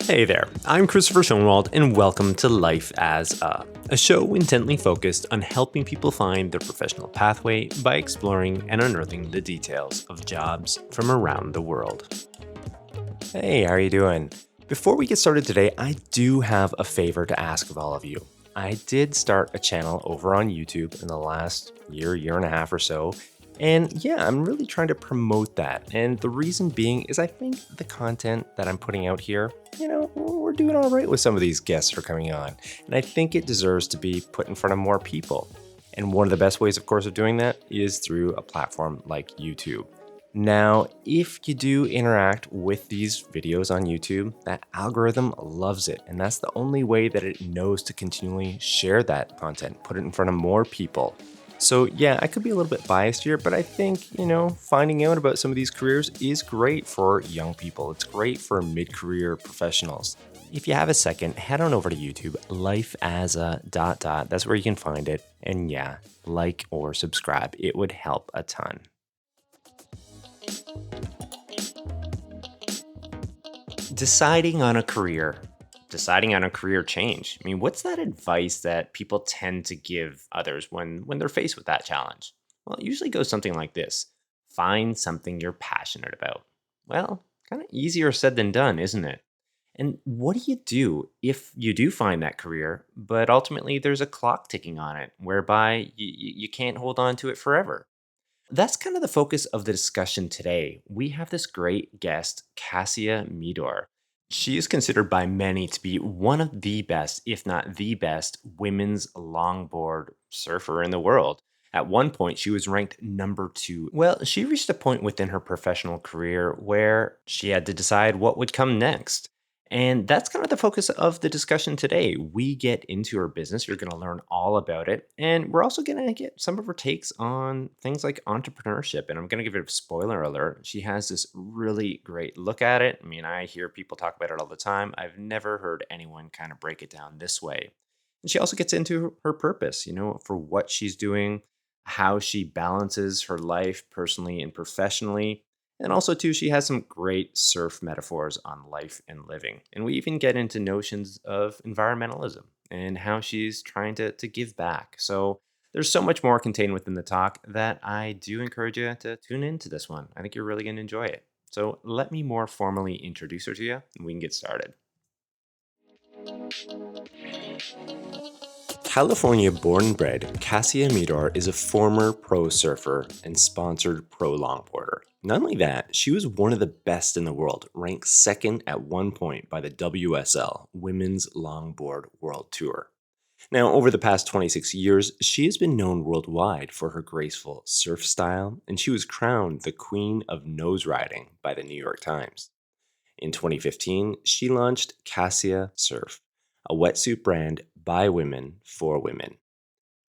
Hey there, I'm Christopher Schoenwald, and welcome to Life as a show intently focused on helping people find their professional pathway by exploring and unearthing the details of jobs from around the world. Hey, how are you doing? Before we get started today, I do have a favor to ask of all of you. I did start a channel over on YouTube in the last year and a half or so. And yeah, I'm really trying to promote that. And the reason being is I think the content that I'm putting out here, we're doing all right with some of these guests that are coming on. And I think it deserves to be put in front of more people. And one of the best ways, of course, of doing that is through a platform like YouTube. Now, if you do interact with these videos on YouTube, that algorithm loves it. And that's the only way that it knows to continually share that content, put it in front of more people. So yeah, I could be a little bit biased here, but I think, finding out about some of these careers is great for young people. It's great for mid-career professionals. If you have a second, head on over to YouTube, life as a ... That's where you can find it. And yeah, like or subscribe. It would help a ton. Deciding on a career change. I mean, what's that advice that people tend to give others when they're faced with that challenge? Well, it usually goes something like this. Find something you're passionate about. Well, kind of easier said than done, isn't it? And what do if you do find that career, but ultimately there's a clock ticking on it, whereby you can't hold on to it forever? That's kind of the focus of the discussion today. We have this great guest, Kassia Meador. She is considered by many to be one of the best, if not the best, women's longboard surfer in the world. At one point, she was ranked number 2. Well, she reached a point within her professional career where she had to decide what would come next. And that's kind of the focus of the discussion today. We get into her business. You're going to learn all about it. And we're also going to get some of her takes on things like entrepreneurship. And I'm going to give it a spoiler alert. She has this really great look at it. I mean, I hear people talk about it all the time. I've never heard anyone kind of break it down this way. And she also gets into her purpose, for what she's doing, how she balances her life personally and professionally. And also, too, she has some great surf metaphors on life and living. And we even get into notions of environmentalism and how she's trying to give back. So there's so much more contained within the talk that I do encourage you to tune into this one. I think you're really going to enjoy it. So let me more formally introduce her to you, and we can get started. California-born and bred, Kassia Meador is a former pro surfer and sponsored pro longboarder. Not only that, she was one of the best in the world, ranked second at one point by the WSL, Women's Longboard World Tour. Now, over the past 26 years, she has been known worldwide for her graceful surf style, and she was crowned the Queen of Nose Riding by the New York Times. In 2015, she launched Kassia Surf, a wetsuit brand by women for women.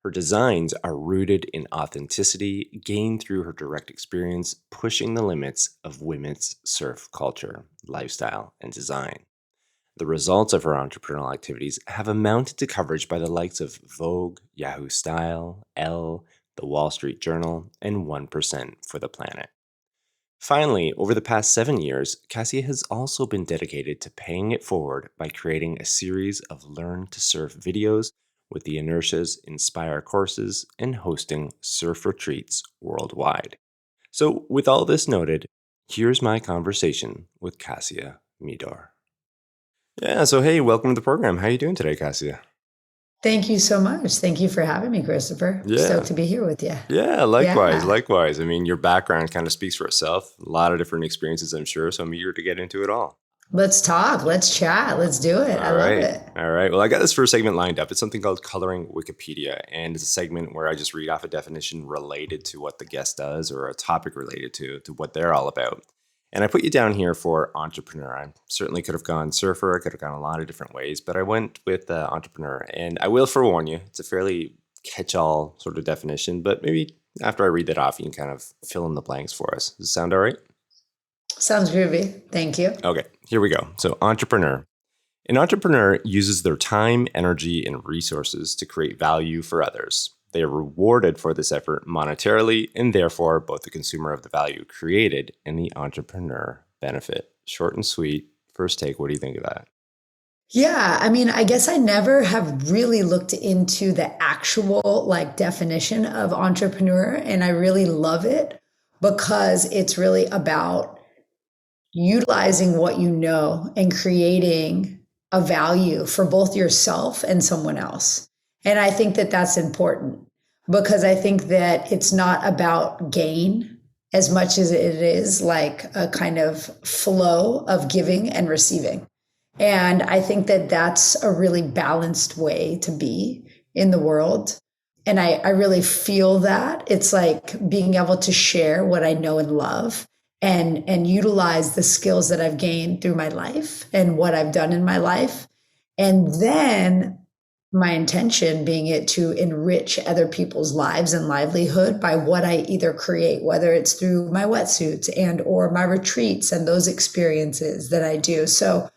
Her designs are rooted in authenticity gained through her direct experience pushing the limits of women's surf culture, lifestyle, and design. The results of her entrepreneurial activities have amounted to coverage by the likes of Vogue, Yahoo Style, Elle, The Wall Street Journal, and 1% for the Planet. Finally, over the past 7 years, Kassia has also been dedicated to paying it forward by creating a series of Learn to Surf videos with the Inertia's Inspire courses and hosting surf retreats worldwide. So with all this noted, here's my conversation with Kassia Meador. Yeah, so hey, welcome to the program. How are you doing today, Kassia? Thank you so much. Thank you for having me, Christopher. Yeah. Stoked to be here with you. Yeah, likewise. I mean, your background kind of speaks for itself. A lot of different experiences, I'm sure, so I'm eager to get into it all. Let's talk. Let's chat. Let's do it. I love it. All right. Well, I got this first segment lined up. It's something called Coloring Wikipedia, and it's a segment where I just read off a definition related to what the guest does or a topic related to what they're all about. And I put you down here for entrepreneur. I certainly could have gone surfer. I could have gone a lot of different ways, but I went with entrepreneur. And I will forewarn you, it's a fairly catch-all sort of definition, but maybe after I read that off, you can kind of fill in the blanks for us. Does it sound all right? Sounds groovy. Thank you. Okay, here we go. So entrepreneur. An entrepreneur uses their time, energy, and resources to create value for others. They are rewarded for this effort monetarily, and therefore both the consumer of the value created and the entrepreneur benefit. Short and sweet. First take, what do you think of that? Yeah, I mean, I guess I never have really looked into the actual like definition of entrepreneur, and I really love it because it's really about utilizing what you know and creating a value for both yourself and someone else. And I think that that's important because I think that it's not about gain as much as it is like a kind of flow of giving and receiving. And I think that that's a really balanced way to be in the world. And I really feel that it's like being able to share what I know and love and utilize the skills that I've gained through my life and what I've done in my life. And then my intention being it to enrich other people's lives and livelihood by what I either create, whether it's through my wetsuits and or my retreats and those experiences that I do. So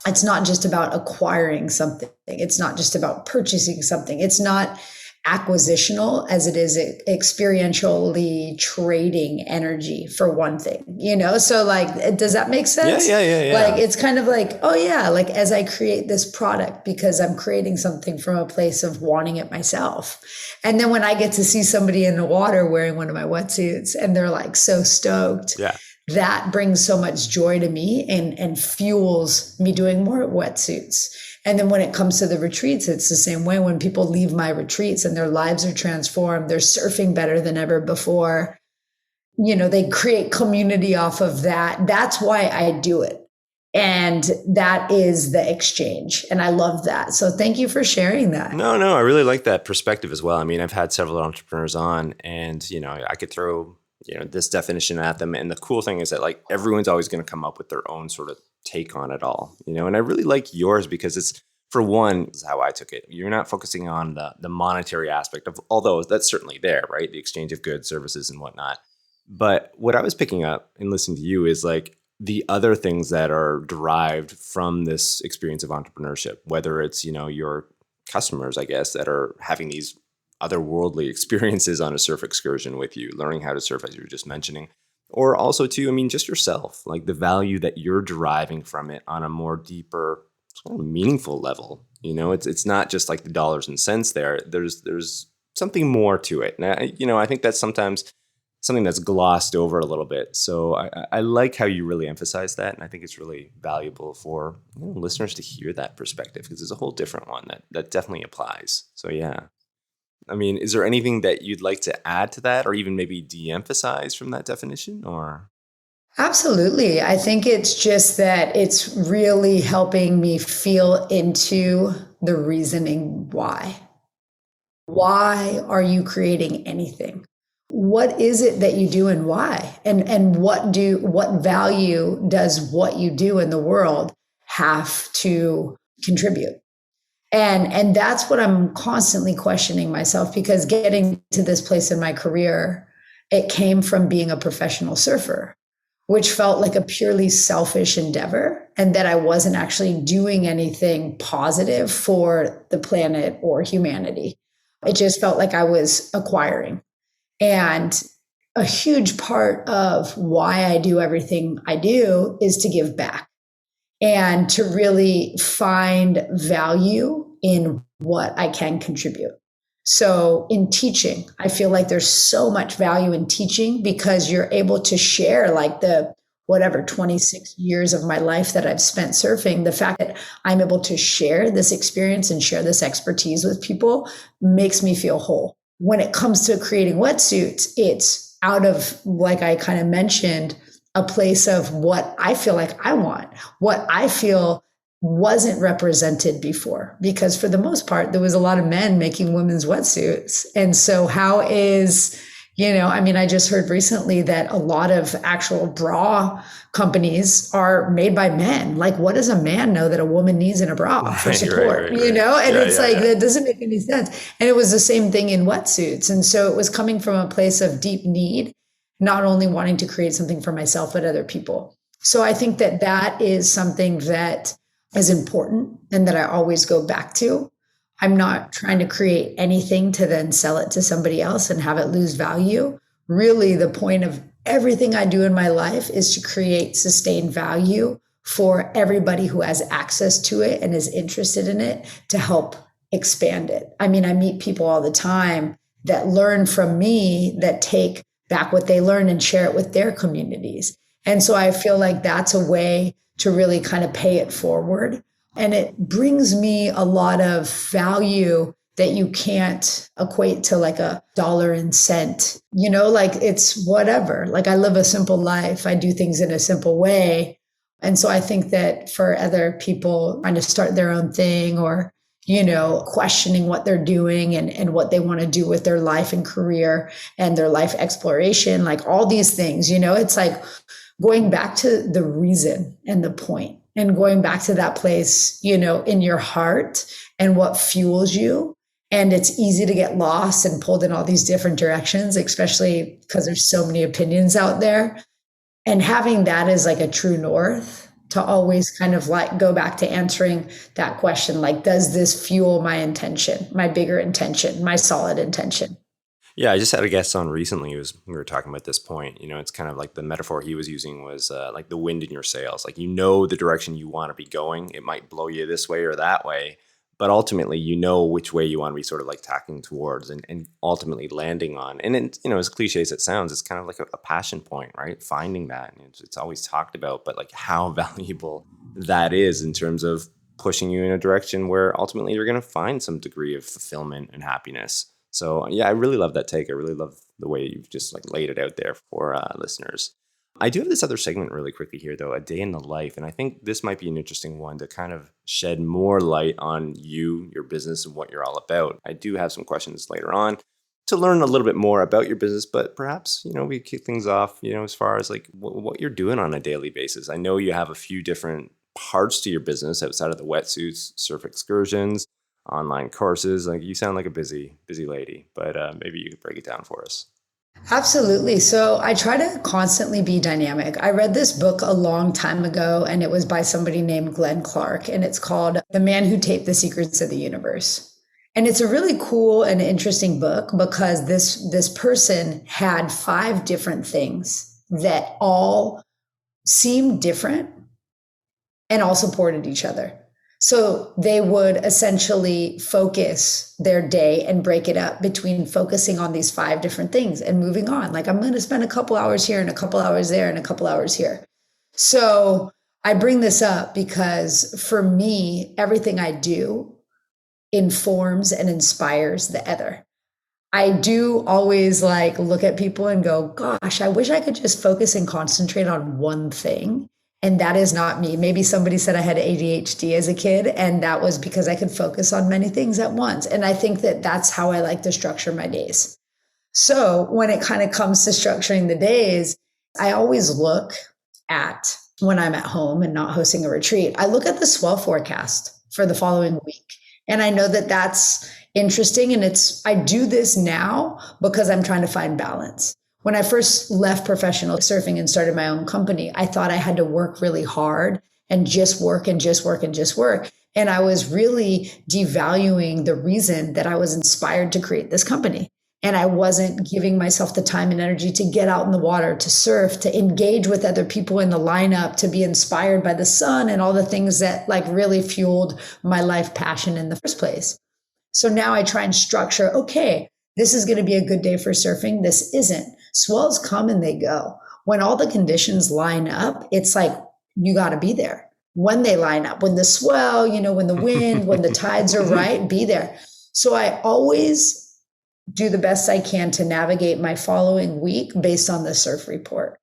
it's not just about acquiring something. It's not just about purchasing something. It's not acquisitional as it is experientially trading energy for one thing, you know? So like, does that make sense? Yeah. Like, it's kind of like, oh yeah, like as I create this product because I'm creating something from a place of wanting it myself. And then when I get to see somebody in the water wearing one of my wetsuits and they're like so stoked. Yeah. That brings so much joy to me and fuels me doing more wetsuits. And then when it comes to the retreats, it's the same way. When people leave my retreats and their lives are transformed, they're surfing better than ever before. You know, they create community off of that. That's why I do it. And that is the exchange. And I love that. So thank you for sharing that. No, I really like that perspective as well. I mean, I've had several entrepreneurs on and, you know, I could throw this definition at them. And the cool thing is that like everyone's always going to come up with their own sort of take on it all, and I really like yours because it's, for one, is how I took it. You're not focusing on the monetary aspect of, although that's certainly there, right? The exchange of goods, services and whatnot. But what I was picking up and listening to you is like the other things that are derived from this experience of entrepreneurship, whether it's, your customers, I guess, that are having these otherworldly experiences on a surf excursion with you, learning how to surf, as you were just mentioning, or also too, I mean, just yourself, like the value that you're deriving from it on a more deeper, sort of meaningful level. It's not just like the dollars and cents there. There's something more to it. And I think that's sometimes something that's glossed over a little bit. So I like how you really emphasize that. And I think it's really valuable for listeners to hear that perspective because it's a whole different one that definitely applies. So yeah. I mean, is there anything that you'd like to add to that or even maybe de-emphasize from that definition or? Absolutely. I think it's just that it's really helping me feel into the reasoning why. Why are you creating anything? What is it that you do and why? And what value does what you do in the world have to contribute? And that's what I'm constantly questioning myself because getting to this place in my career, it came from being a professional surfer, which felt like a purely selfish endeavor and that I wasn't actually doing anything positive for the planet or humanity. It just felt like I was acquiring. And a huge part of why I do everything I do is to give back and to really find value in what I can contribute. So in teaching, I feel like there's so much value in teaching because you're able to share like the 26 years of my life that I've spent surfing. The fact that I'm able to share this experience and share this expertise with people makes me feel whole. When it comes to creating wetsuits, it's out of, like I kind of mentioned, a place of what I feel like I want, what I feel wasn't represented before. Because for the most part, there was a lot of men making women's wetsuits. And so how is, I just heard recently that a lot of actual bra companies are made by men. Like, what does a man know that a woman needs in a bra for support, right. And that doesn't make any sense. And it was the same thing in wetsuits. And so it was coming from a place of deep need, not only wanting to create something for myself, but other people. So I think that that is something that is important and that I always go back to. I'm not trying to create anything to then sell it to somebody else and have it lose value. Really, the point of everything I do in my life is to create sustained value for everybody who has access to it and is interested in it to help expand it. I mean, I meet people all the time that learn from me, that take back what they learn and share it with their communities. And so I feel like that's a way to really kind of pay it forward. And it brings me a lot of value that you can't equate to like a dollar and cent, like it's whatever. Like I live a simple life. I do things in a simple way. And so I think that for other people trying to start their own thing or, questioning what they're doing and what they want to do with their life and career and their life exploration, like all these things, it's like going back to the reason and the point and going back to that place, in your heart and what fuels you. And it's easy to get lost and pulled in all these different directions, especially because there's so many opinions out there. And having that as like a true north to always kind of like go back to answering that question, like, does this fuel my intention, my bigger intention, my solid intention? Yeah, I just had a guest on recently. We were talking about this point. It's kind of like the metaphor he was using was like the wind in your sails. Like, the direction you want to be going. It might blow you this way or that way, but ultimately, which way you want to be sort of like tacking towards and ultimately landing on. And it, as cliche as it sounds, it's kind of like a passion point, right? Finding that. And it's always talked about, but like how valuable that is in terms of pushing you in a direction where ultimately you're going to find some degree of fulfillment and happiness. So yeah, I really love that take. I really love the way you've just like laid it out there for listeners. I do have this other segment really quickly here, though, a day in the life. And I think this might be an interesting one to kind of shed more light on you, your business, and what you're all about. I do have some questions later on to learn a little bit more about your business, but perhaps, we kick things off, as far as like what you're doing on a daily basis. I know you have a few different parts to your business outside of the wetsuits, surf excursions, online courses. Like you sound like a busy lady, but maybe you could break it down for us. Absolutely. So I try to constantly be dynamic. I read this book a long time ago, and it was by somebody named Glenn Clark, and it's called The Man Who Taped the Secrets of the Universe. And it's a really cool and interesting book because this person had 5 different things that all seemed different and all supported each other. So they would essentially focus their day and break it up between focusing on these 5 different things and moving on. Like, I'm going to spend a couple hours here and a couple hours there and a couple hours here. So I bring this up because for me, everything I do informs and inspires the other. I do always like look at people and go, gosh, I wish I could just focus and concentrate on one thing. And that is not me. Maybe somebody said I had ADHD as a kid, and that was because I could focus on many things at once. And I think that that's how I like to structure my days. So when it kind of comes to structuring the days, I always look at, when I'm at home and not hosting a retreat, I look at the swell forecast for the following week. And I know that that's interesting. And I do this now because I'm trying to find balance. When I first left professional surfing and started my own company, I thought I had to work really hard and just work and just work and just work. And I was really devaluing the reason that I was inspired to create this company. And I wasn't giving myself the time and energy to get out in the water, to surf, to engage with other people in the lineup, to be inspired by the sun and all the things that like really fueled my life passion in the first place. So now I try and structure, okay, this is going to be a good day for surfing. This isn't. Swells come and they go. When all the conditions line up, it's like, you got to be there. When they line up, when the swell, when the wind, when the tides are right, be there. So I always do the best I can to navigate my following week based on the surf report.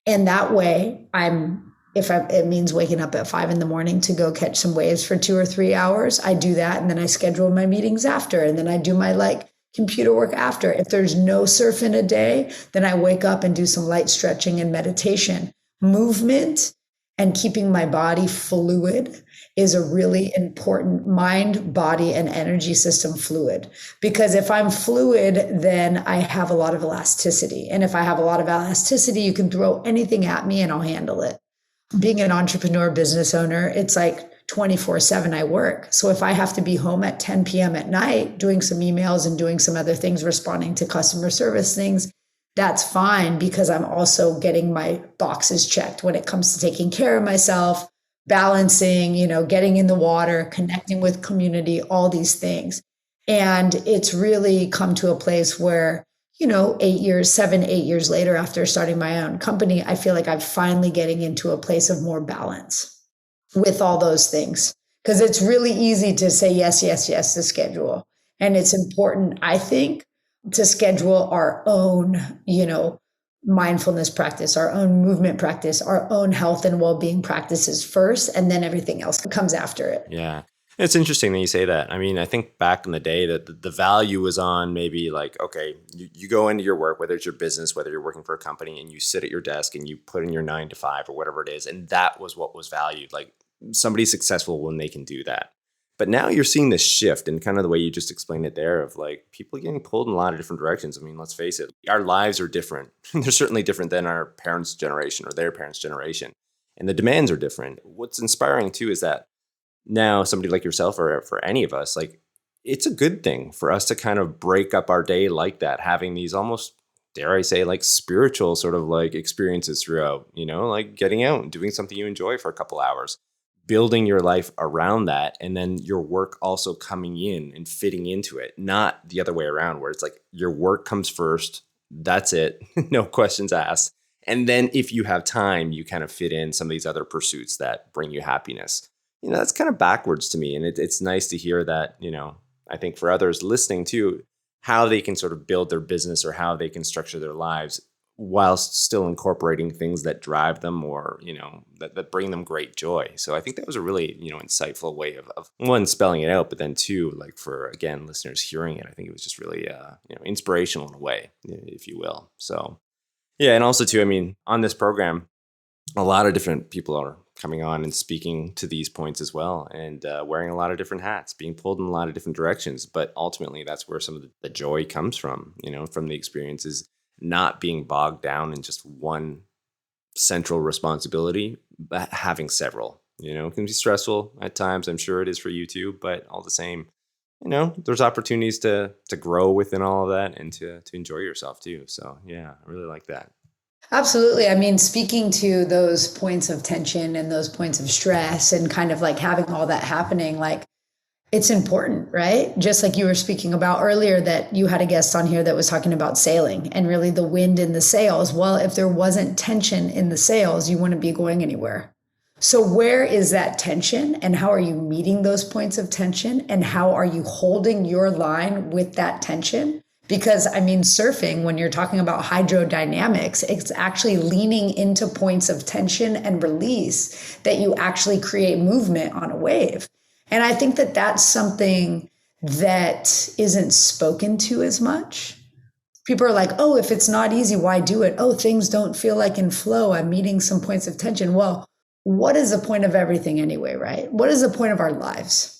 And that way it means waking up at 5 a.m. to go catch some waves for 2 or 3 hours, I do that. And then I schedule my meetings after, and then I do my computer work after. If there's no surf in a day, then I wake up and do some light stretching and meditation. Movement and keeping my body fluid is a really important mind, body, and energy system fluid. Because if I'm fluid, then I have a lot of elasticity. And if I have a lot of elasticity, you can throw anything at me and I'll handle it. Being an entrepreneur business owner, it's like 24/7 I work. So if I have to be home at 10 p.m. at night doing some emails and doing some other things, responding to customer service things, that's fine because I'm also getting my boxes checked when it comes to taking care of myself, balancing, getting in the water, connecting with community, all these things. And it's really come to a place where, 8 years, 7, 8 years later, after starting my own company, I feel like I'm finally getting into a place of more balance with all those things. Because it's really easy to say yes, yes, yes to schedule. And it's important, I think, to schedule our own, mindfulness practice, our own movement practice, our own health and well-being practices first, and then everything else comes after it. Yeah. It's interesting that you say that. I mean, I think back in the day that the value was on maybe like, okay, you go into your work, whether it's your business, whether you're working for a company, and you sit at your desk and you put in your 9 to 5 or whatever it is. And that was what was valued. Like somebody's successful when they can do that. But now you're seeing this shift and kind of the way you just explained it there of like people getting pulled in a lot of different directions. I mean, let's face it, our lives are different. They're certainly different than our parents' generation or their parents' generation. And the demands are different. What's inspiring too is that now somebody like yourself or for any of us, like it's a good thing for us to kind of break up our day like that, having these almost, dare I say, like spiritual sort of like experiences throughout, like getting out and doing something you enjoy for a couple hours, building your life around that, and then your work also coming in and fitting into it, not the other way around where it's like your work comes first. That's it. No questions asked. And then if you have time, you kind of fit in some of these other pursuits that bring you happiness. That's kind of backwards to me. And it's nice to hear that, I think for others listening too, how they can sort of build their business or how they can structure their lives whilst still incorporating things that drive them or, that bring them great joy. So I think that was a really, insightful way of one, spelling it out, but then two, like for, again, listeners hearing it, I think it was just really, inspirational in a way, if you will. So, yeah. And also too, I mean, on this program, a lot of different people are coming on and speaking to these points as well, and wearing a lot of different hats, being pulled in a lot of different directions. But ultimately, that's where some of the joy comes from, from the experiences, not being bogged down in just one central responsibility, but having several. It can be stressful at times. I'm sure it is for you too, but all the same, there's opportunities to grow within all of that and to enjoy yourself too. So yeah, I really like that. Absolutely. I mean, speaking to those points of tension and those points of stress and kind of like having all that happening, like it's important, right? Just like you were speaking about earlier, that you had a guest on here that was talking about sailing and really the wind in the sails. Well, if there wasn't tension in the sails, you wouldn't be going anywhere. So, where is that tension and how are you meeting those points of tension and how are you holding your line with that tension? Because I mean, surfing, when you're talking about hydrodynamics, it's actually leaning into points of tension and release that you actually create movement on a wave. And I think that that's something that isn't spoken to as much. People are like, oh, if it's not easy, why do it? Oh, things don't feel like in flow. I'm meeting some points of tension. Well, what is the point of everything anyway, right? What is the point of our lives?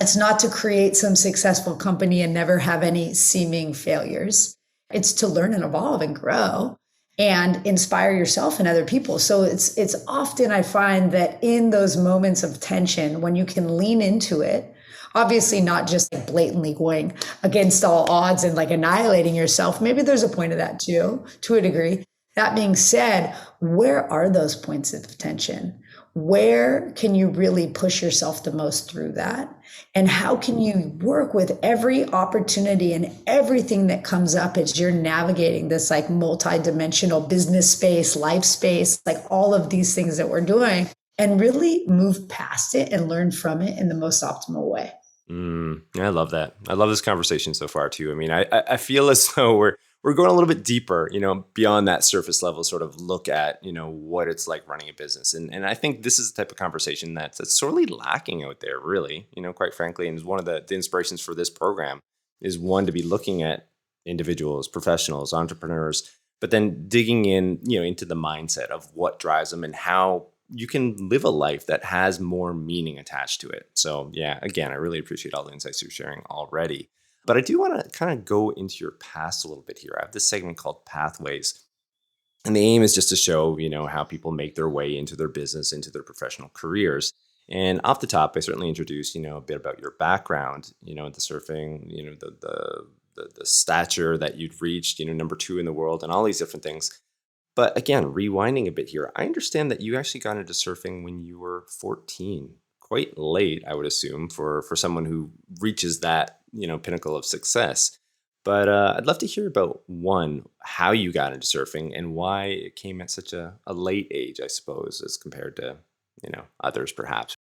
It's not to create some successful company and never have any seeming failures. It's to learn and evolve and grow and inspire yourself and other people. So it's often I find that in those moments of tension, when you can lean into it, obviously not just like blatantly going against all odds and like annihilating yourself. Maybe there's a point of that too, to a degree. That being said, where are those points of tension? Where can you really push yourself the most through that? And how can you work with every opportunity and everything that comes up as you're navigating this like multi-dimensional business space, life space, like all of these things that we're doing, and really move past it and learn from it in the most optimal way. I love that. I love this conversation so far too. I mean, I feel as though we're going a little bit deeper, beyond that surface level sort of look at, what it's like running a business. And I think this is the type of conversation that's sorely lacking out there, really, quite frankly. And one of the inspirations for this program is one to be looking at individuals, professionals, entrepreneurs, but then digging in, into the mindset of what drives them and how you can live a life that has more meaning attached to it. So yeah, again, I really appreciate all the insights you're sharing already. But I do want to kind of go into your past a little bit here. I have this segment called Pathways. And the aim is just to show, how people make their way into their business, into their professional careers. And off the top, I certainly introduced, a bit about your background, the surfing, the stature that you'd reached, number 2 in the world and all these different things. But again, rewinding a bit here, I understand that you actually got into surfing when you were 14. Quite late, I would assume, for someone who reaches that, pinnacle of success. But I'd love to hear about one, how you got into surfing and why it came at such a late age, I suppose, as compared to, others perhaps.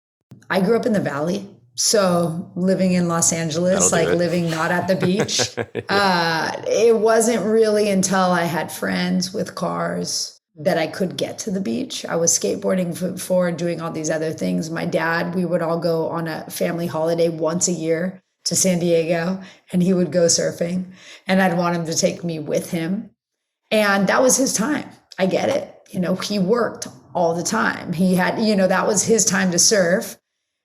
I grew up in the valley. So living in Los That'll Angeles, do like it. living not at the beach, Yeah. it wasn't really until I had friends with cars that I could get to the beach. I was skateboarding before, doing all these other things. My dad, we would all go on a family holiday once a year to San Diego, and he would go surfing, and I'd want him to take me with him. And that was his time. I get it. He worked all the time. He had, that was his time to surf.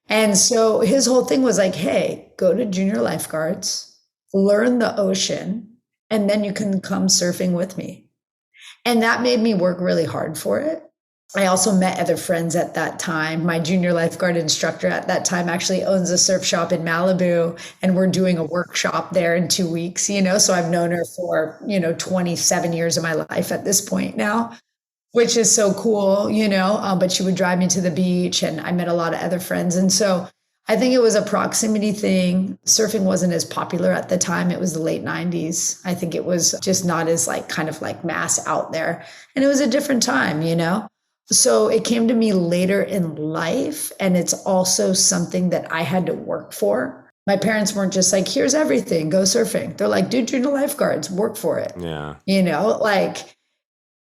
And so his whole thing was like, hey, go to junior lifeguards, learn the ocean, and then you can come surfing with me. And that made me work really hard for it. I also met other friends at that time. My junior lifeguard instructor at that time actually owns a surf shop in Malibu, and we're doing a workshop there in 2 weeks, So I've known her for, 27 years of my life at this point now, which is so cool, but she would drive me to the beach, and I met a lot of other friends. And so I think it was a proximity thing. Surfing wasn't as popular at the time. It was the late 90s. I think it was just not as kind of mass out there. And it was a different time, So it came to me later in life. And it's also something that I had to work for. My parents weren't just like, here's everything, go surfing. They're like, do junior lifeguards, work for it. Yeah.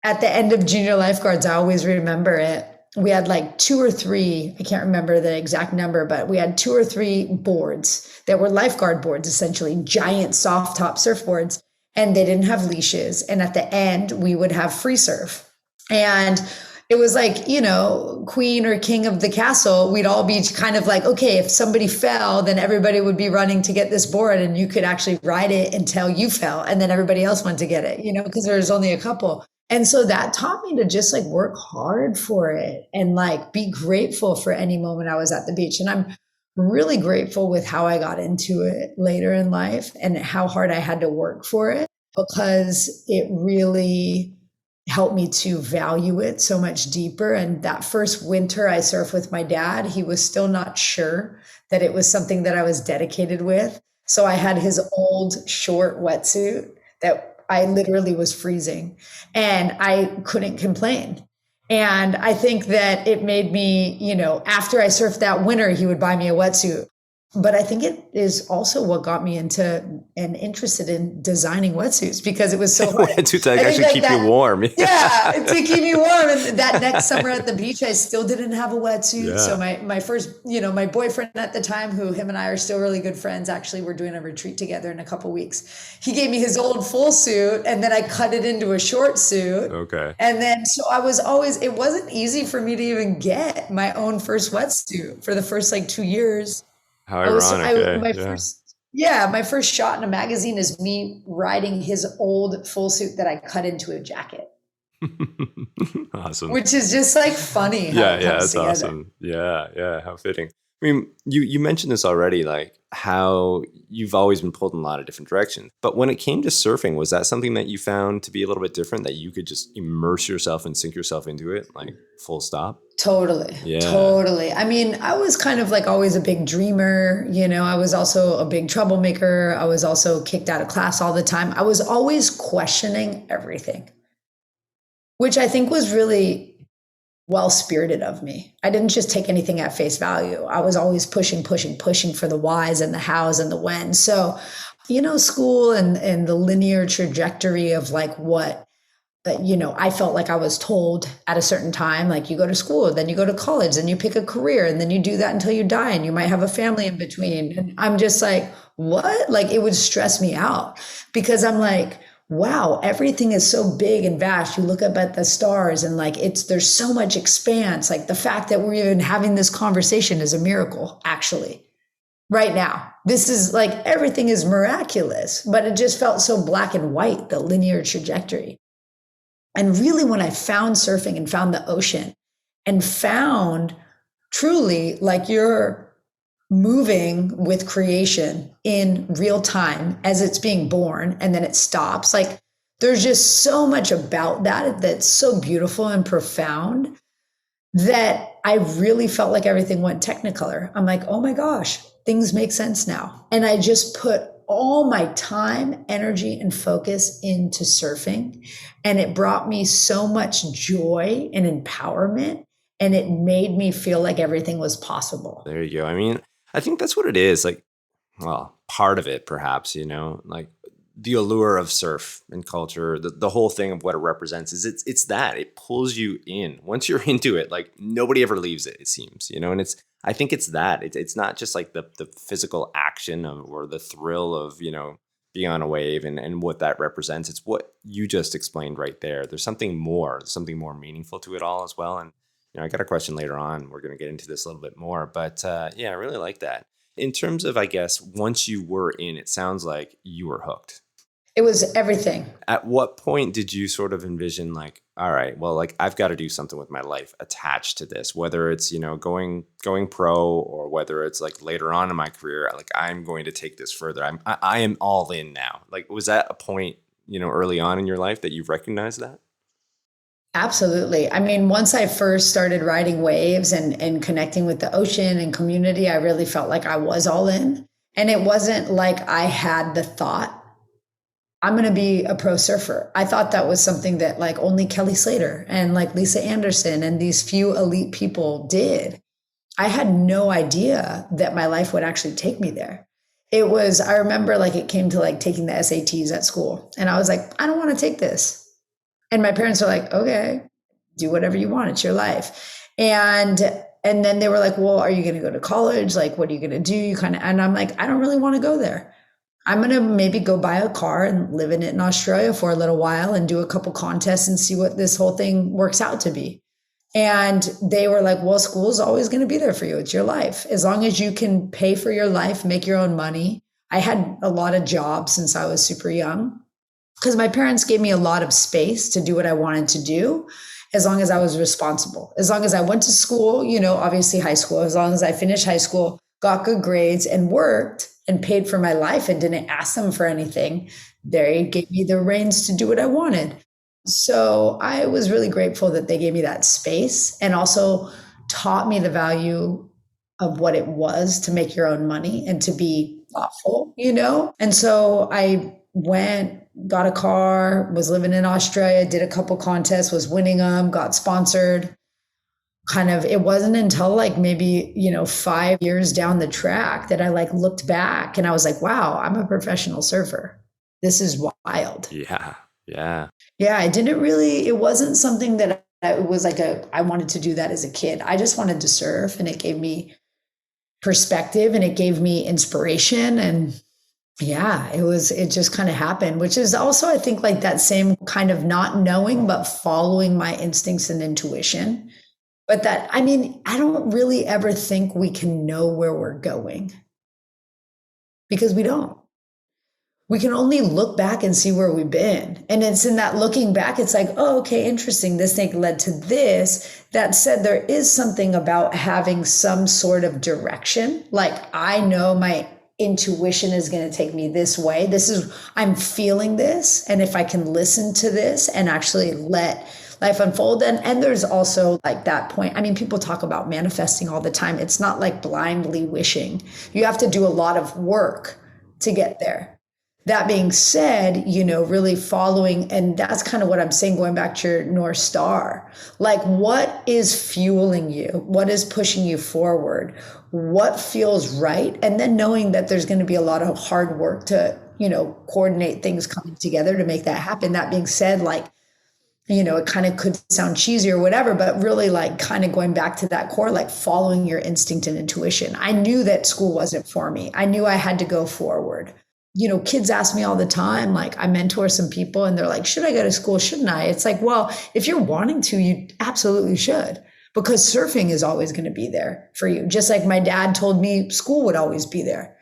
At the end of junior lifeguards, I always remember it. We had 2 or 3, I can't remember the exact number, but we had 2 or 3 boards that were lifeguard boards, essentially giant soft top surfboards, and they didn't have leashes. And at the end, we would have free surf. And it was queen or king of the castle. We'd all be kind of okay, if somebody fell, then everybody would be running to get this board, and you could actually ride it until you fell. And then everybody else went to get it, because there was only a couple. And so that taught me to just work hard for it and be grateful for any moment I was at the beach. And I'm really grateful with how I got into it later in life and how hard I had to work for it, because it really helped me to value it so much deeper. And that first winter I surfed with my dad, he was still not sure that it was something that I was dedicated with. So I had his old short wetsuit that I literally was freezing, and I couldn't complain. And I think that it made me, after I surfed that winter, he would buy me a wetsuit. But I think it is also what got me into and interested in designing wetsuits, because it was so hard. Wetsuits that actually keep you warm. Yeah, to keep me warm. And that next summer at the beach, I still didn't have a wetsuit. Yeah. So my first, my boyfriend at the time, who him and I are still really good friends, actually, we're doing a retreat together in a couple weeks. He gave me his old full suit, and then I cut it into a short suit. Okay. And then, so it wasn't easy for me to even get my own first wetsuit for the first 2 years. How ironic. My first shot in a magazine is me riding his old full suit that I cut into a jacket. Awesome. Which is just funny. Yeah, that's awesome. Yeah, how fitting. I mean, you mentioned this already, how you've always been pulled in a lot of different directions. But when it came to surfing, was that something that you found to be a little bit different, that you could just immerse yourself and sink yourself into it, full stop? Totally. Yeah. Totally. I mean, I was kind of always a big dreamer. I was also a big troublemaker. I was also kicked out of class all the time. I was always questioning everything, which I think was really well-spirited of me. I didn't just take anything at face value. I was always pushing for the whys and the hows and the when. So, school and the linear trajectory of what, I felt like I was told at a certain time, you go to school, then you go to college, then you pick a career, and then you do that until you die, and you might have a family in between. And I'm just what? It would stress me out, because I'm wow, everything is so big and vast. You look up at the stars, and there's so much expanse. The fact that we're even having this conversation is a miracle, actually. Right now, this is everything is miraculous, but it just felt so black and white, the linear trajectory. And really, when I found surfing and found the ocean and found truly you're moving with creation in real time as it's being born, and then it stops. There's just so much about that that's so beautiful and profound that I really felt like everything went technicolor. I'm like, oh my gosh, things make sense now. And I just put all my time, energy, and focus into surfing. And it brought me so much joy and empowerment. And it made me feel like everything was possible. There you go. I mean, I think that's what it is. Like, well, part of it, perhaps, like the allure of surf and culture, the whole thing of what it represents is it's that it pulls you in. Once you're into it, like nobody ever leaves it seems, and I think it's that it's not just like the physical action of, or the thrill of, being on a wave and what that represents. It's what you just explained right there. There's something more meaningful to it all as well. And, I got a question later on. We're going to get into this a little bit more, but yeah, I really like that. In terms of, I guess, once you were in, it sounds like you were hooked. It was everything. At what point did you sort of envision like, all right, well, like I've got to do something with my life attached to this, whether it's, going pro, or whether it's like later on in my career, like I'm going to take this further. I am all in now. Like, was that a point, early on in your life that you've recognized that? Absolutely. I mean, once I first started riding waves and connecting with the ocean and community, I really felt like I was all in. And it wasn't like I had the thought, I'm going to be a pro surfer. I thought that was something that like only Kelly Slater and like Lisa Anderson and these few elite people did. I had no idea that my life would actually take me there. I remember like it came to like taking the SATs at school. And I was like, I don't want to take this. And my parents were like, okay, do whatever you want. It's your life. And then they were like, well, are you going to go to college? Like, what are you going to do? And I'm like, I don't really want to go there. I'm going to maybe go buy a car and live in it in Australia for a little while and do a couple contests and see what this whole thing works out to be. And they were like, well, school's always going to be there for you. It's your life. As long as you can pay for your life, make your own money. I had a lot of jobs since I was super young, because my parents gave me a lot of space to do what I wanted to do, as long as I was responsible. As long as I went to school, obviously high school, as long as I finished high school, got good grades and worked and paid for my life and didn't ask them for anything, they gave me the reins to do what I wanted. So I was really grateful that they gave me that space, and also taught me the value of what it was to make your own money and to be thoughtful, And so I went, got a car, was living in Australia, did a couple contests, was winning them, got sponsored. It wasn't until like maybe, 5 years down the track that I like looked back and I was like, wow, I'm a professional surfer. This is wild. Yeah. Yeah. Yeah. It wasn't something that it was like I wanted to do that as a kid. I just wanted to surf, and it gave me perspective and it gave me inspiration. And yeah, it just kind of happened, which is also, I think, like that same kind of not knowing, but following my instincts and intuition. But I don't really ever think we can know where we're going, because we don't. We can only look back and see where we've been. And it's in that looking back, it's like, oh, okay, interesting. This thing led to this. That said, there is something about having some sort of direction. Like, I know my intuition is going to take me this way. I'm feeling this. And if I can listen to this and actually let life unfold. And there's also like that point. People talk about manifesting all the time. It's not like blindly wishing. You have to do a lot of work to get there. That being said, really following, and that's kind of what I'm saying, going back to your North Star, like what is fueling you? What is pushing you forward? What feels right? And then knowing that there's going to be a lot of hard work to, coordinate things coming together to make that happen. That being said, like, it kind of could sound cheesy or whatever, but really like kind of going back to that core, like following your instinct and intuition. I knew that school wasn't for me. I knew I had to go forward. Kids ask me all the time, like I mentor some people and they're like, should I go to school? Shouldn't I? It's like, well, if you're wanting to, you absolutely should, because surfing is always going to be there for you. Just like my dad told me school would always be there.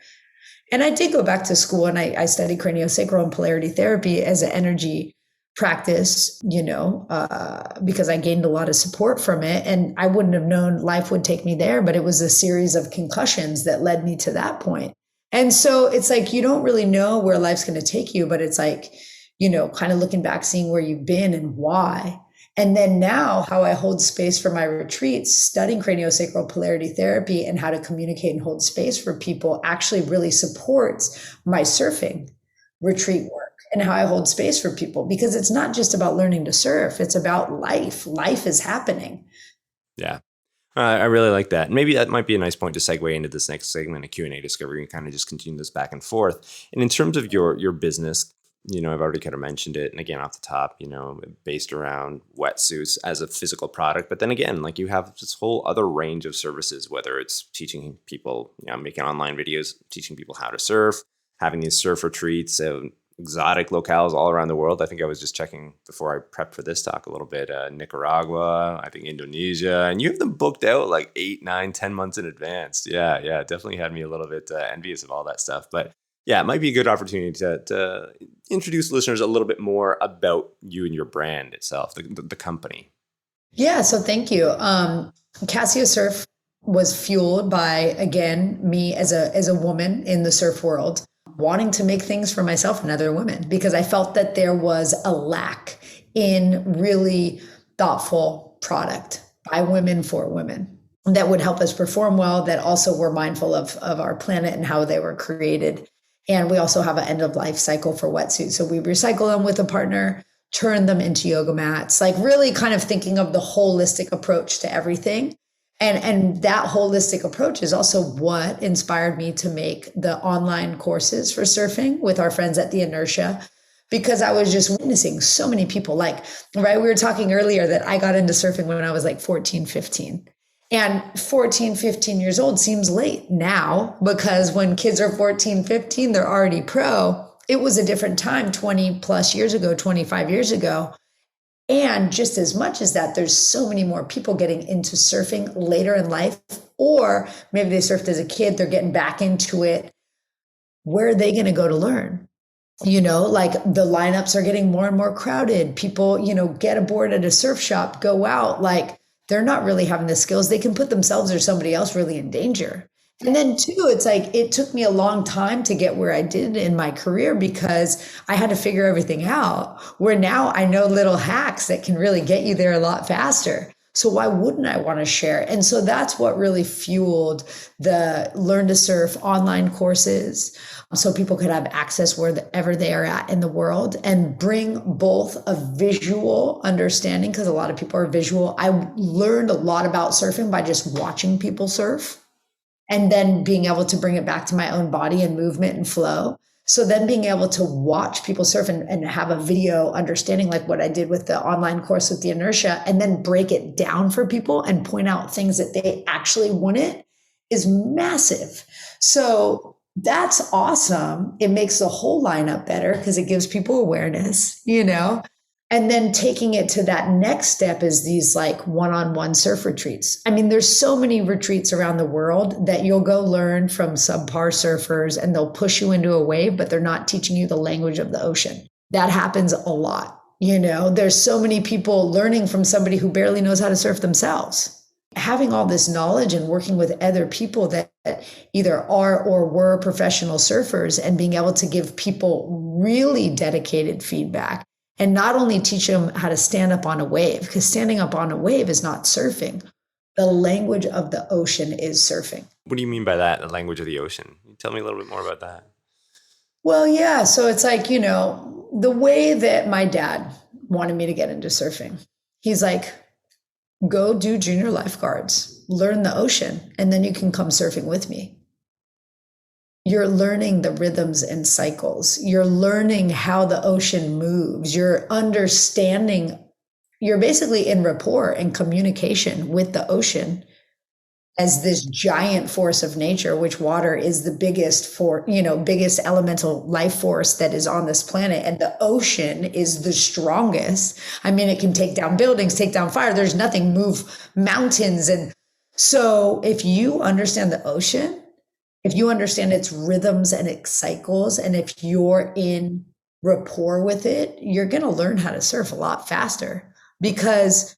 And I did go back to school and I studied craniosacral and polarity therapy as an energy practice, because I gained a lot of support from it, and I wouldn't have known life would take me there, but it was a series of concussions that led me to that point. And so it's like, you don't really know where life's going to take you, but it's like, kind of looking back, seeing where you've been and why. And then now how I hold space for my retreats, studying craniosacral polarity therapy and how to communicate and hold space for people actually really supports my surfing retreat work and how I hold space for people, because it's not just about learning to surf. It's about life. Life is happening. Yeah. I really like that. Maybe that might be a nice point to segue into this next segment of Q&A discovery and kind of just continue this back and forth. And in terms of your business, I've already kind of mentioned it. And again, off the top, based around wetsuits as a physical product. But then again, like you have this whole other range of services, whether it's teaching people, making online videos, teaching people how to surf, having these surf retreats, exotic locales all around the world. I think I was just checking before I prepped for this talk a little bit, Nicaragua, I think Indonesia, and you have them booked out like 8, 9, 10 months in advance. Yeah. Definitely had me a little bit envious of all that stuff. But yeah, it might be a good opportunity to introduce listeners a little bit more about you and your brand itself, the company. Yeah. So thank you. Kassia Surf was fueled by, again, me as a woman in the surf world, wanting to make things for myself and other women, because I felt that there was a lack in really thoughtful product by women for women that would help us perform well, that also were mindful of our planet and how they were created. And we also have an end of life cycle for wetsuits. So we recycle them with a partner, turn them into yoga mats, like really kind of thinking of the holistic approach to everything. And that holistic approach is also what inspired me to make the online courses for surfing with our friends at the Inertia, because I was just witnessing so many people, right? We were talking earlier that I got into surfing when I was like 14, 15. And 14, 15 years old seems late now, because when kids are 14, 15, they're already pro. It was a different time 20 plus years ago, 25 years ago. And just as much as that, there's so many more people getting into surfing later in life, or maybe they surfed as a kid, they're getting back into it. Where are they going to go to learn? Like the lineups are getting more and more crowded. People, get aboard at a surf shop, go out, like they're not really having the skills. They can put themselves or somebody else really in danger. And then too, it's like, it took me a long time to get where I did in my career, because I had to figure everything out, where now I know little hacks that can really get you there a lot faster. So why wouldn't I want to share? And so that's what really fueled the Learn to Surf online courses, so people could have access wherever they are at in the world, and bring both a visual understanding, because a lot of people are visual. I learned a lot about surfing by just watching people surf, and then being able to bring it back to my own body and movement and flow. So then being able to watch people surf and have a video understanding, like what I did with the online course with the Inertia, and then break it down for people and point out things that they actually wouldn't, is massive. So that's awesome. It makes the whole lineup better because it gives people awareness, And then taking it to that next step is these like one-on-one surf retreats. I mean, there's so many retreats around the world that you'll go learn from subpar surfers, and they'll push you into a wave, but they're not teaching you the language of the ocean. That happens a lot. There's so many people learning from somebody who barely knows how to surf themselves. Having all this knowledge and working with other people that either are or were professional surfers, and being able to give people really dedicated feedback. And not only teach them how to stand up on a wave, because standing up on a wave is not surfing. The language of the ocean is surfing. What do you mean by that, the language of the ocean? Can you tell me a little bit more about that? Well, yeah. So it's like, the way that my dad wanted me to get into surfing, he's like, go do junior lifeguards, learn the ocean, and then you can come surfing with me. You're learning the rhythms and cycles. You're learning how the ocean moves. You're understanding, you're basically in rapport and communication with the ocean as this giant force of nature, which water is the biggest elemental life force that is on this planet. And the ocean is the strongest. I mean, it can take down buildings, take down fire. There's nothing move mountains. And so if you understand the ocean, if you understand its rhythms and its cycles, and if you're in rapport with it, you're going to learn how to surf a lot faster, because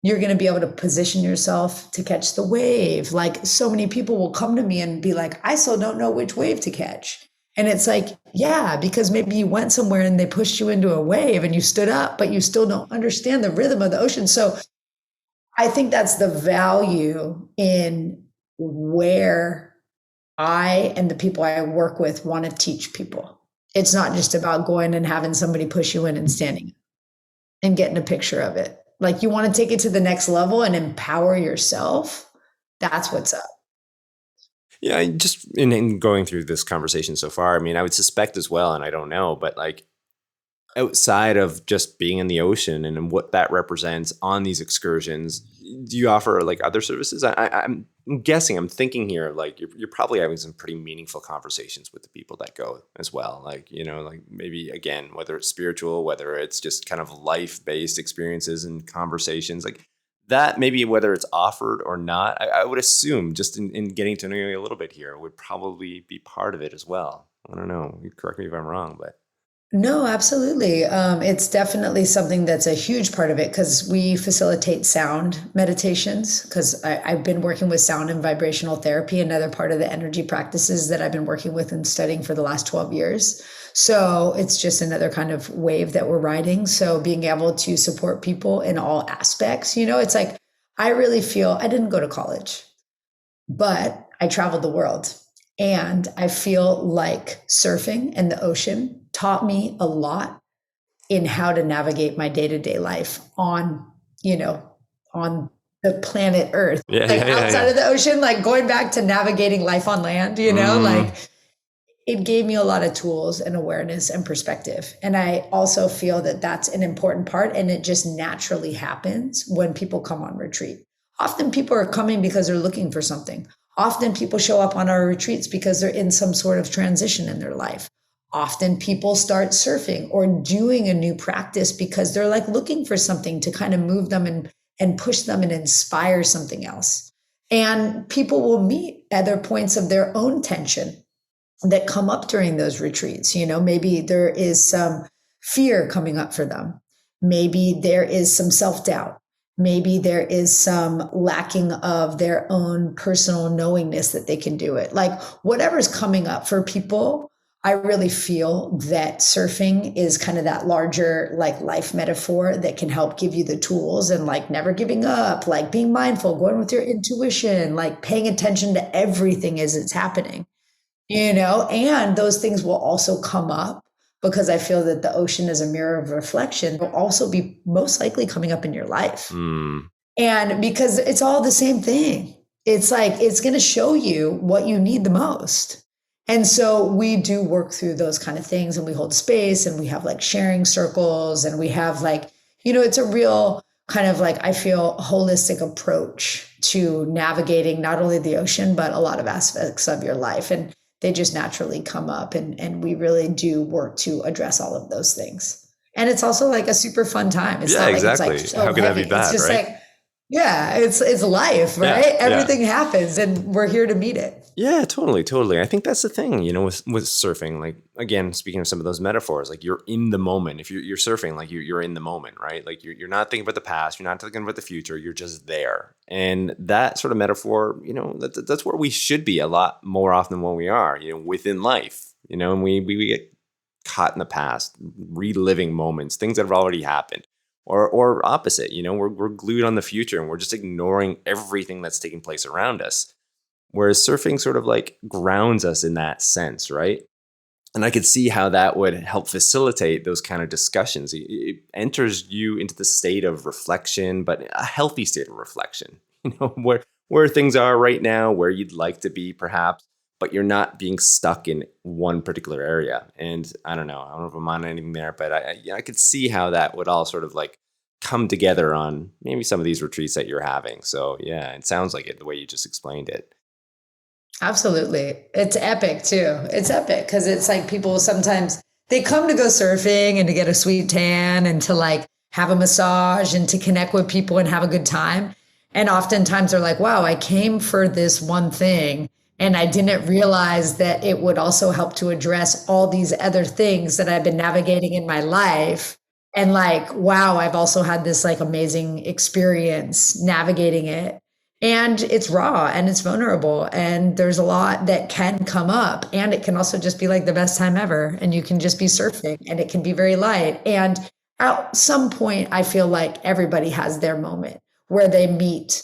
you're going to be able to position yourself to catch the wave. Like, so many people will come to me and be like, I still don't know which wave to catch. And it's like, yeah, because maybe you went somewhere and they pushed you into a wave and you stood up, but you still don't understand the rhythm of the ocean. So I think that's the value in where I and the people I work with want to teach people. It's not just about going and having somebody push you in and standing and getting a picture of it. Like, you want to take it to the next level and empower yourself. That's what's up. Yeah, just in going through this conversation so far, I mean, I would suspect as well, and I don't know, but like outside of just being in the ocean and what that represents on these excursions, do you offer like other services? I'm guessing, I'm thinking here, like you're probably having some pretty meaningful conversations with the people that go as well. Like, like maybe again, whether it's spiritual, whether it's just kind of life-based experiences and conversations like that, maybe whether it's offered or not, I would assume just in getting to know you a little bit here would probably be part of it as well. I don't know. You correct me if I'm wrong, but. No, absolutely. It's definitely something that's a huge part of it because we facilitate sound meditations. Because I've been working with sound and vibrational therapy, another part of the energy practices that I've been working with and studying for the last 12 years. So it's just another kind of wave that we're riding. So being able to support people in all aspects, it's like, I really feel I didn't go to college, but I traveled the world. And I feel like surfing and the ocean taught me a lot in how to navigate my day-to-day life on the planet Earth. Yeah, like yeah, yeah, outside yeah. of the ocean, like going back to navigating life on land, like it gave me a lot of tools and awareness and perspective. And I also feel that that's an important part, and it just naturally happens when people come on retreat. Often people are coming because they're looking for something. Often people show up on our retreats because they're in some sort of transition in their life. Often people start surfing or doing a new practice because they're like looking for something to kind of move them and push them and inspire something else. And people will meet other points of their own tension that come up during those retreats. Maybe there is some fear coming up for them. Maybe there is some self-doubt. Maybe there is some lacking of their own personal knowingness that they can do it. Like whatever's coming up for people, I really feel that surfing is kind of that larger like life metaphor that can help give you the tools and like never giving up, like being mindful, going with your intuition, like paying attention to everything as it's happening, and those things will also come up because I feel that the ocean is a mirror of reflection will also be most likely coming up in your life. And because it's all the same thing, it's like, it's going to show you what you need the most. And so we do work through those kind of things, and we hold space, and we have like sharing circles, and we have like, it's a real kind of like, I feel, holistic approach to navigating not only the ocean, but a lot of aspects of your life. And they just naturally come up, and we really do work to address all of those things. And it's also like a super fun time. It's not exactly. like it's like so How could heavy. that be bad, it's just right? like, yeah, it's life, right? Yeah, Everything happens, and we're here to meet it. Yeah, totally. I think that's the thing, with surfing. Like again, speaking of some of those metaphors, like you're in the moment. If you're surfing, like you're in the moment, right? Like you're not thinking about the past, you're not thinking about the future. You're just there. And that sort of metaphor, that's where we should be a lot more often than when we are, within life. And we get caught in the past, reliving moments, things that have already happened. Or opposite, we're glued on the future, and we're just ignoring everything that's taking place around us. Whereas surfing sort of like grounds us in that sense, right? And I could see how that would help facilitate those kind of discussions. It enters you into the state of reflection, but a healthy state of reflection, where things are right now, where you'd like to be perhaps, but you're not being stuck in one particular area. And I don't know if I'm on anything there, but I could see how that would all sort of like come together on maybe some of these retreats that you're having. So yeah, it sounds like it the way you just explained it. Absolutely. It's epic too. It's epic because it's like people sometimes they come to go surfing and to get a sweet tan and to like have a massage and to connect with people and have a good time. And oftentimes they're like, wow, I came for this one thing and I didn't realize that it would also help to address all these other things that I've been navigating in my life. And like, wow, I've also had this like amazing experience navigating it. And it's raw and it's vulnerable and there's a lot that can come up, and it can also just be like the best time ever and you can just be surfing and it can be very light. And at some point I feel like everybody has their moment where they meet,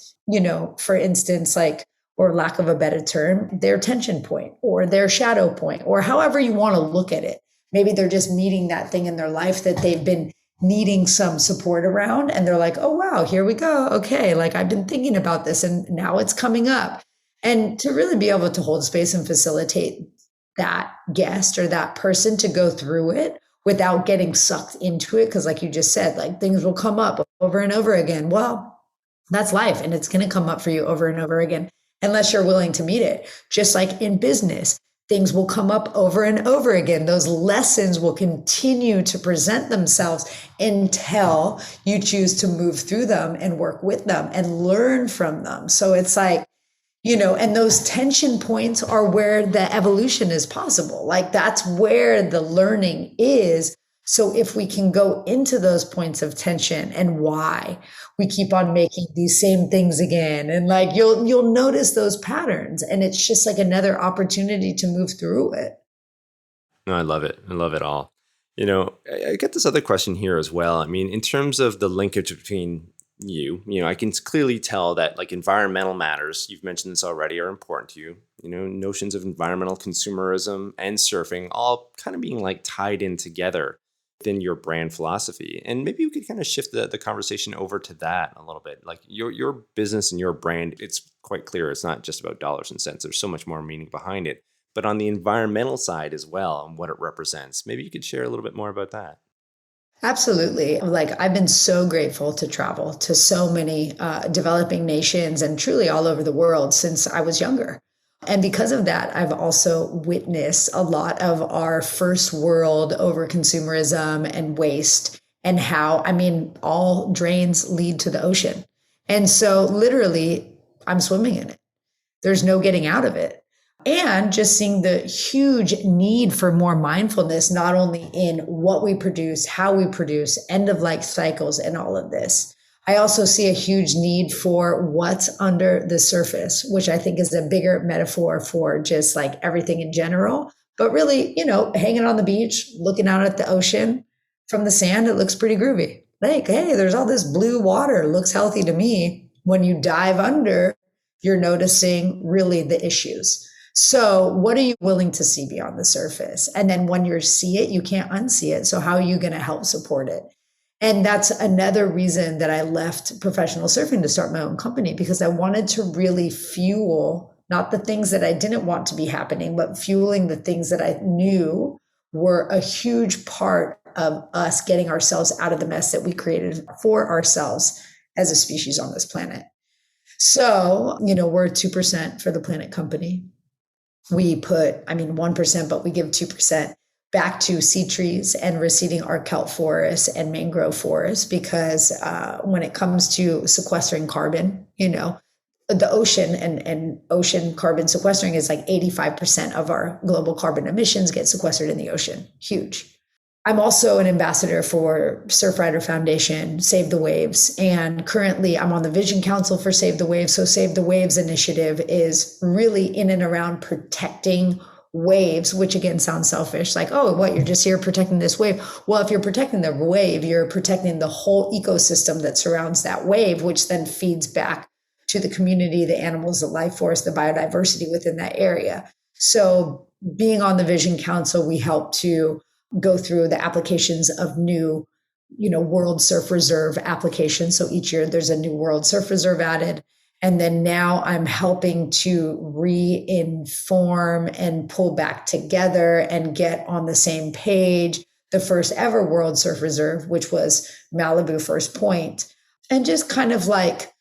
for instance, like, or lack of a better term, their tension point or their shadow point, or however you want to look at it. Maybe they're just meeting that thing in their life that they've been needing some support around, and they're like, oh wow, here we go. Okay, like I've been thinking about this and now it's coming up. And to really be able to hold space and facilitate that guest or that person to go through it without getting sucked into it, because like you just said, like things will come up over and over again. Well, that's life, and it's going to come up for you over and over again unless you're willing to meet it. Just like in business, things will come up over and over again. Those lessons will continue to present themselves until you choose to move through them and work with them and learn from them. So it's like, and those tension points are where the evolution is possible. Like that's where the learning is. So if we can go into those points of tension and why we keep on making these same things again, and like you'll notice those patterns, and it's just like another opportunity to move through it. No, I love it. I love it all. I get this other question here as well. I mean, in terms of the linkage between I can clearly tell that like environmental matters, you've mentioned this already, are important to you. Notions of environmental consumerism and surfing all kind of being like tied in together within your brand philosophy. And maybe you could kind of shift the conversation over to that a little bit. Like your business and your brand, it's quite clear it's not just about dollars and cents. There's so much more meaning behind it. But on the environmental side as well, and what it represents, maybe you could share a little bit more about that. Absolutely. Like I've been so grateful to travel to so many developing nations and truly all over the world since I was younger. And because of that, I've also witnessed a lot of our first world over consumerism and waste, and how, all drains lead to the ocean. And so literally I'm swimming in it. There's no getting out of it. And just seeing the huge need for more mindfulness, not only in what we produce, how we produce, end of life cycles, and all of this. I also see a huge need for what's under the surface, which I think is a bigger metaphor for just like everything in general. But really, hanging on the beach, looking out at the ocean from the sand, it looks pretty groovy. Like, hey, there's all this blue water, looks healthy to me. When you dive under, you're noticing really the issues. So what are you willing to see beyond the surface? And then when you see it, you can't unsee it. So how are you going to help support it? And that's another reason that I left professional surfing to start my own company, because I wanted to really fuel not the things that I didn't want to be happening, but fueling the things that I knew were a huge part of us getting ourselves out of the mess that we created for ourselves as a species on this planet. So, we're 2% for the planet company. We put, 1%, but we give 2% back to sea trees and receding our kelp forests and mangrove forests, because when it comes to sequestering carbon, the ocean and ocean carbon sequestering is like 85% of our global carbon emissions get sequestered in the ocean. Huge. I'm also an ambassador for Surfrider Foundation, Save the Waves. And currently I'm on the Vision Council for Save the Waves. So Save the Waves initiative is really in and around protecting waves, which again sounds selfish. Like, oh, what, you're just here protecting this wave. Well, if you're protecting the wave, you're protecting the whole ecosystem that surrounds that wave, which then feeds back to the community, the animals, the life force, the biodiversity within that area. So being on the Vision Council, we help to go through the applications of new, World Surf Reserve applications. So each year there's a new World Surf Reserve added. And then now I'm helping to re-inform and pull back together and get on the same page the first ever World Surf Reserve, which was Malibu First Point. And just kind of like,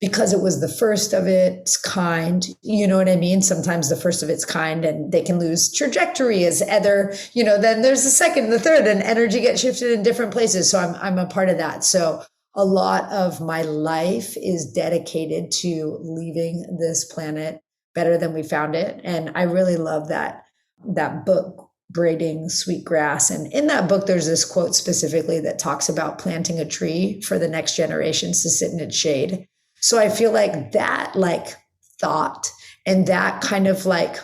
because it was the first of its kind, you know what I mean? Sometimes the first of its kind, and they can lose trajectory as other, then there's the second, the third, and energy gets shifted in different places. So I'm a part of that. So a lot of my life is dedicated to leaving this planet better than we found it. And I really love that book, Braiding Sweetgrass. And in that book, there's this quote specifically that talks about planting a tree for the next generations to sit in its shade. So I feel like that like thought and that kind of like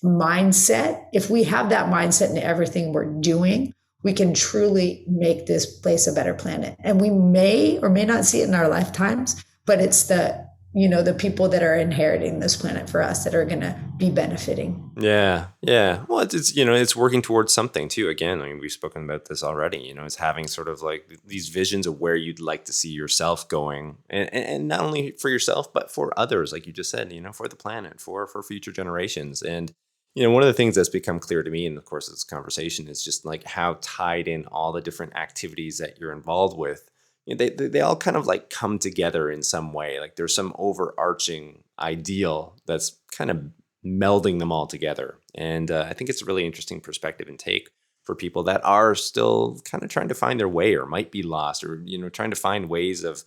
mindset, if we have that mindset in everything we're doing, we can truly make this place a better planet. And we may or may not see it in our lifetimes, but it's the, the people that are inheriting this planet for us that are going to be benefiting. Yeah, yeah. Well, it's working towards something too. Again, I mean, we've spoken about this already. It's having sort of like these visions of where you'd like to see yourself going, and not only for yourself but for others, like you just said. For the planet, for future generations. And one of the things that's become clear to me in the course of this conversation is just like how tied in all the different activities that you're involved with. They all kind of like come together in some way. Like there's some overarching ideal that's kind of melding them all together. And I think it's a really interesting perspective and take for people that are still kind of trying to find their way or might be lost or, trying to find ways of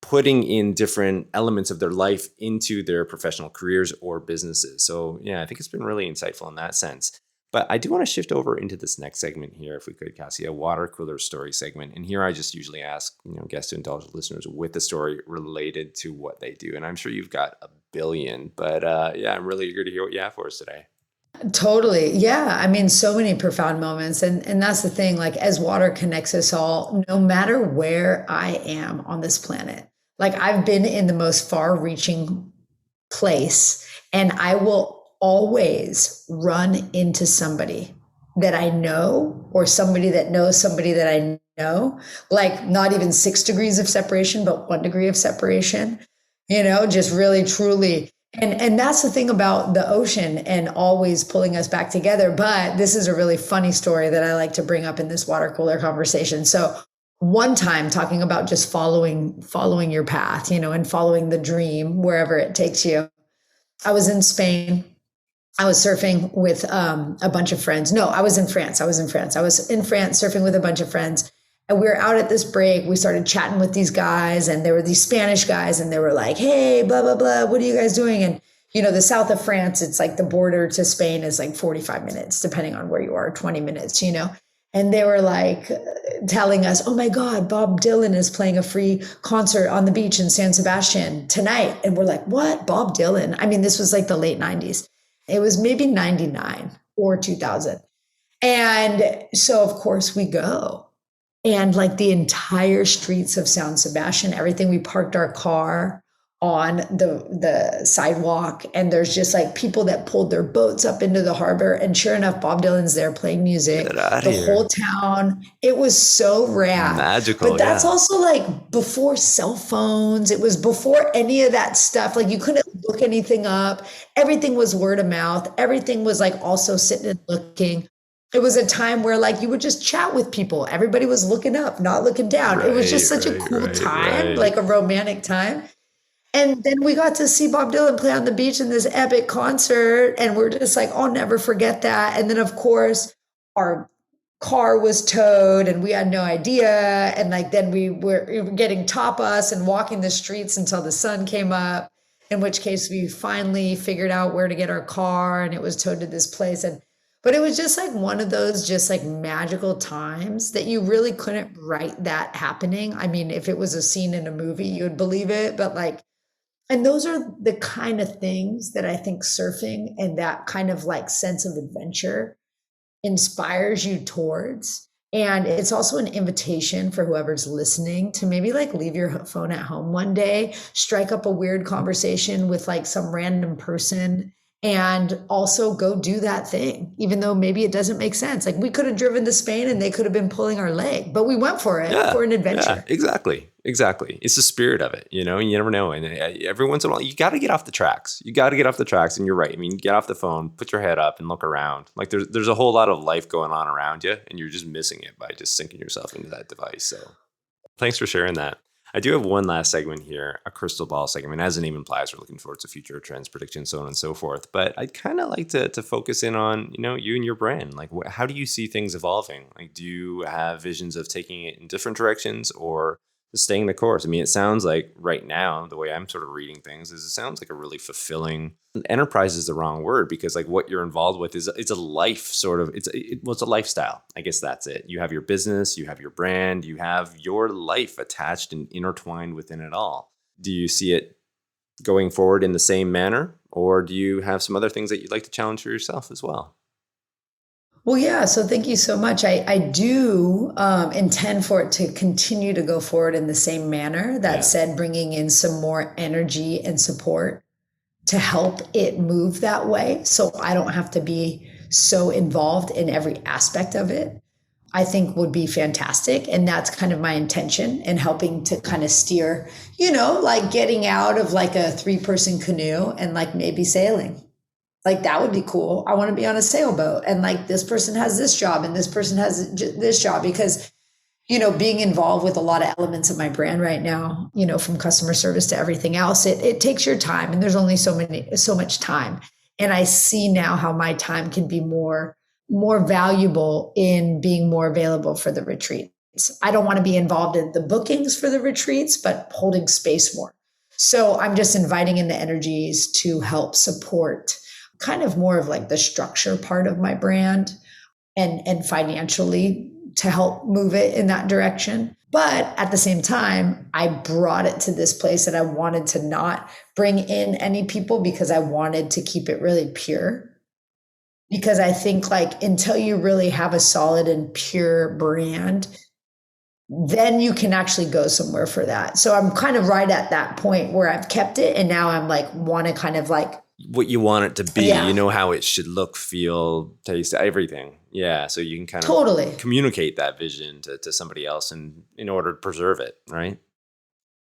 putting in different elements of their life into their professional careers or businesses. So yeah, I think it's been really insightful in that sense. But I do want to shift over into this next segment here, if we could, Kassia, water cooler story segment. And here I just usually ask, guests to indulge listeners with a story related to what they do. And I'm sure you've got a billion, but yeah, I'm really eager to hear what you have for us today. Totally. Yeah. I mean, so many profound moments. And that's the thing, like as water connects us all, no matter where I am on this planet, like I've been in the most far reaching place and I will always run into somebody that I know or somebody that knows somebody that I know, like not even 6 degrees of separation, but 1 degree of separation, just really truly. And that's the thing about the ocean and always pulling us back together. But this is a really funny story that I like to bring up in this water cooler conversation. So one time talking about just following your path, and following the dream wherever it takes you. I was in Spain. I was surfing with a bunch of friends. No, I was in France. I was in France surfing with a bunch of friends. And we were out at this break. We started chatting with these guys, and there were these Spanish guys, and they were like, hey, blah, blah, blah. What are you guys doing? And, the south of France, it's like the border to Spain is like 45 minutes, depending on where you are, 20 minutes, And they were like telling us, oh my God, Bob Dylan is playing a free concert on the beach in San Sebastian tonight. And we're like, what? Bob Dylan? I mean, this was like the late 90s. It was maybe 99 or 2000. And so, of course, we go. And like the entire streets of San Sebastian, everything, we parked our car on the sidewalk, and there's just like people that pulled their boats up into the harbor, and sure enough, Bob Dylan's there playing music. The whole town, it was so rad, magical. But that's also like before cell phones. It was before any of that stuff. Like you couldn't look anything up. Everything was word of mouth. Everything was like also sitting and looking. It was a time where like you would just chat with people. Everybody was looking up, not looking down. It was just such a cool time, like a romantic time. And then we got to see Bob Dylan play on the beach in this epic concert. And we're just like, I'll never forget that. And then, of course, our car was towed and we had no idea. And like, then we were getting tapas and walking the streets until the sun came up, in which case we finally figured out where to get our car, and it was towed to this place. But it was just like one of those just like magical times that you really couldn't write that happening. I mean, if it was a scene in a movie, you would believe it. But like, and those are the kind of things that I think surfing and that kind of like sense of adventure inspires you towards. And it's also an invitation for whoever's listening to maybe like leave your phone at home one day, strike up a weird conversation with like some random person, and also go do that thing, even though maybe it doesn't make sense. Like we could have driven to Spain and they could have been pulling our leg, but we went for it, for an adventure. Yeah, exactly. It's the spirit of it, you never know. And every once in a while, you got to get off the tracks. And you're right. I mean, get off the phone, put your head up and look around. Like there's a whole lot of life going on around you, and you're just missing it by just sinking yourself into that device. So thanks for sharing that. I do have one last segment here, a crystal ball segment. As the name implies, we're looking forward to future trends, predictions, so on and so forth. But I'd kind of like to focus in on, you and your brand. Like, how do you see things evolving? Like, do you have visions of taking it in different directions or just staying the course? I mean, it sounds like right now, the way I'm sort of reading things is it sounds like a really fulfilling enterprise is the wrong word, because like what you're involved with is it's a life sort of, it's a lifestyle. I guess that's it. You have your business, you have your brand, you have your life attached and intertwined within it all. Do you see it going forward in the same manner, or do you have some other things that you'd like to challenge for yourself as well? Well, yeah. So thank you so much. I do intend for it to continue to go forward in the same manner. That Yeah. said, bringing in some more energy and support to help it move that way. So I don't have to be so involved in every aspect of it, I think would be fantastic. And that's kind of my intention in helping to kind of steer, like getting out of like a 3-person canoe and like maybe sailing. Like that would be cool. I want to be on a sailboat and like this person has this job and this person has this job because, being involved with a lot of elements of my brand right now, from customer service to everything else, it takes your time and there's only so much time. And I see now how my time can be more valuable in being more available for the retreats. I don't want to be involved in the bookings for the retreats, but holding space more. So I'm just inviting in the energies to help support kind of more of like the structure part of my brand and financially to help move it in that direction. But at the same time, I brought it to this place that I wanted to not bring in any people because I wanted to keep it really pure. Because I think like until you really have a solid and pure brand, then you can actually go somewhere for that. So I'm kind of right at that point where I've kept it and now I'm like want to kind of like What you want it to be, yeah, you know how it should look, feel, taste, everything. Yeah. So you can kind of totally. communicate that vision to somebody else and in order to preserve it, right?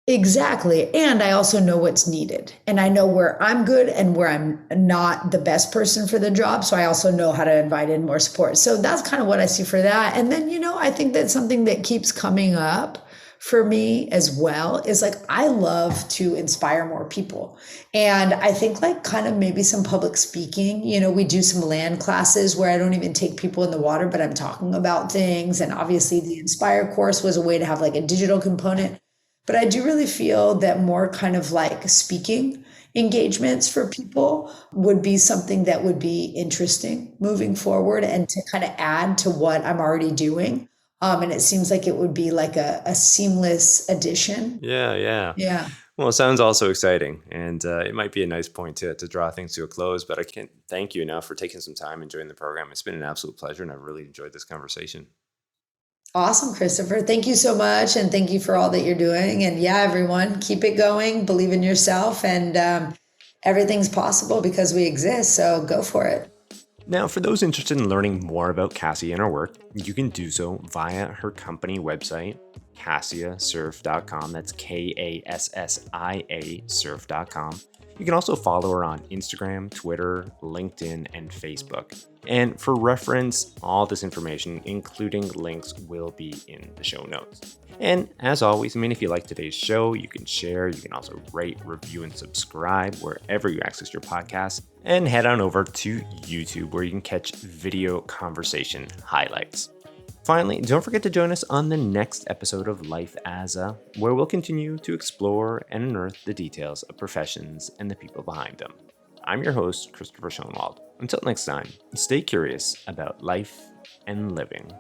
Exactly. And I also know what's needed. And I know where I'm good and where I'm not the best person for the job. So I also know how to invite in more support. So that's kind of what I see for that. And then, I think that something that keeps coming up for me as well is like I love to inspire more people. And I think like kind of maybe some public speaking, we do some land classes where I don't even take people in the water, but I'm talking about things. And obviously the Inspire course was a way to have like a digital component. But I do really feel that more kind of like speaking engagements for people would be something that would be interesting moving forward and to kind of add to what I'm already doing. And it seems like it would be like a seamless addition. Yeah. Yeah. Yeah. Well, it sounds also exciting, and it might be a nice point to draw things to a close. But I can't thank you enough for taking some time and joining the program. It's been an absolute pleasure, and I've really enjoyed this conversation. Awesome, Christopher. Thank you so much. And thank you for all that you're doing. And yeah, everyone, keep it going, believe in yourself, and everything's possible because we exist. So go for it. Now, for those interested in learning more about Kassia and her work, you can do so via her company website, kassiasurf.com. That's KASSIA surf.com. You can also follow her on Instagram, Twitter, LinkedIn, and Facebook. And for reference, all this information, including links, will be in the show notes. And as always, if you like today's show, you can share, you can also rate, review, and subscribe wherever you access your podcasts. And head on over to YouTube where you can catch video conversation highlights. Finally, don't forget to join us on the next episode of Life as a, where we'll continue to explore and unearth the details of professions and the people behind them. I'm your host, Christopher Schoenwald. Until next time, stay curious about life and living.